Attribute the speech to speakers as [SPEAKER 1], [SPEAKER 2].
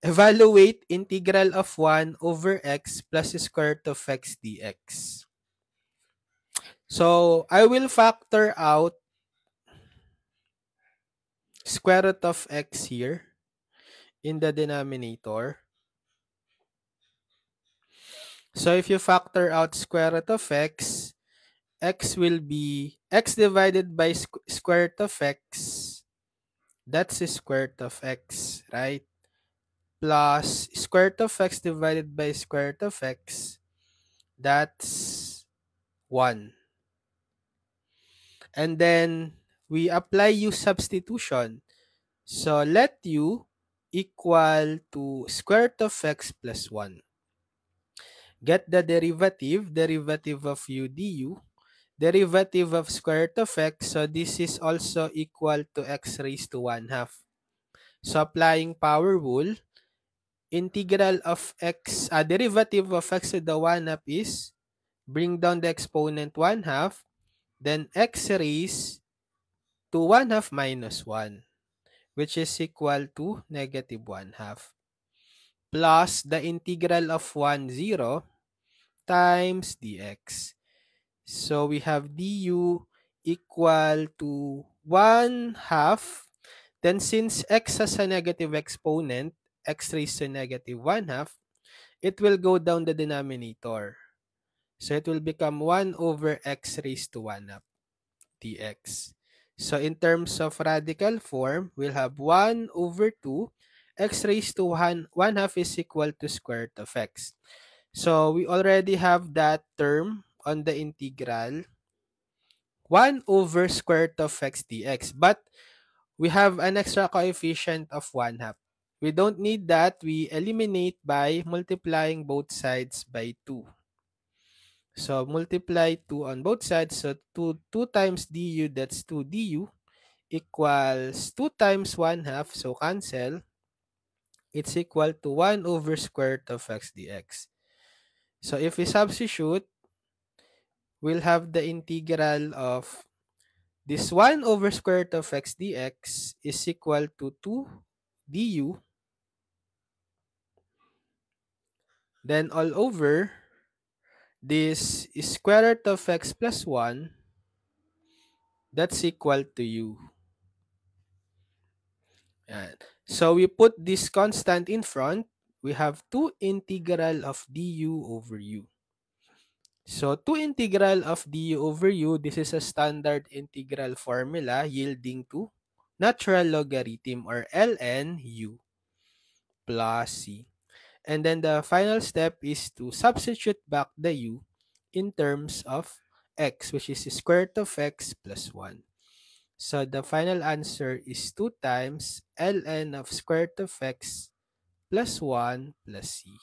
[SPEAKER 1] Evaluate integral of 1 over x plus square root of x dx. So, I will factor out square root of x here in the denominator. So, if you factor out square root of x will be x divided by square root of x. That's the square root of x, right? Plus square root of x divided by square root of x. That's 1. And then we apply u substitution. So let u equal to square root of x plus 1. Get the derivative of u du, derivative of square root of x. So this is also equal to x raised to 1 half. So applying power rule, integral of x, derivative of x to the 1 half is bring down the exponent 1 half, then x raised to 1 half minus 1, which is equal to negative 1 half, plus the integral of 1, 0 times dx. So we have du equal to 1 half. Then since x has a negative exponent, x raised to negative 1 half, it will go down the denominator. So it will become 1 over x raised to 1 half dx. So in terms of radical form, we'll have 1 over 2. X raised to 1 half is equal to square root of x. So we already have that term on the integral, 1 over square root of x dx. But we have an extra coefficient of 1 half. We don't need that. We eliminate by multiplying both sides by 2. So multiply 2 on both sides. So 2 times du, that's 2 du, equals 2 times 1 half. So cancel. It's equal to 1 over square root of x dx. So if we substitute, we'll have the integral of this 1 over square root of x dx is equal to 2 du. Then all over this is square root of x plus 1. That's equal to u. Yan. So we put this constant in front. We have 2 integral of du over u. So 2 integral of du over u, this is a standard integral formula yielding to natural logarithm or ln u plus c. And then the final step is to substitute back the u in terms of x, which is square root of x plus 1. So the final answer is 2 times ln of square root of x plus 1 plus c.